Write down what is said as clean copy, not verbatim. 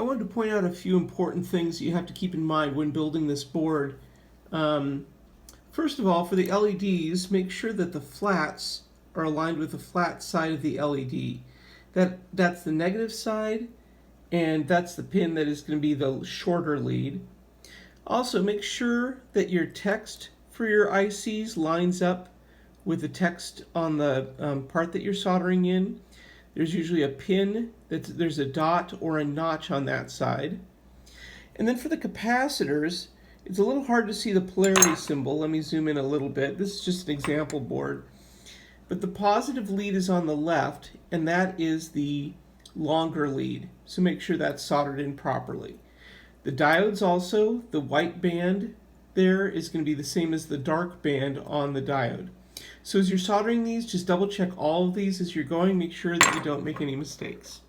I wanted to point out a few important things you have to keep in mind when building this board. First of all, for the LEDs, make sure that the flats are aligned with the flat side of the LED. That's the negative side, and that's the pin that is going to be the shorter lead. Also, make sure that your text for your ICs lines up with the text on the part that you're soldering in. There's usually a pin, there's a dot or a notch on that side. And then for the capacitors, it's a little hard to see the polarity symbol. Let me zoom in a little bit. This is just an example board. But the positive lead is on the left, and that is the longer lead. So make sure that's soldered in properly. The diodes also, the white band there is going to be the same as the dark band on the diode. So as you're soldering these, just double check all of these as you're going. Make sure that you don't make any mistakes.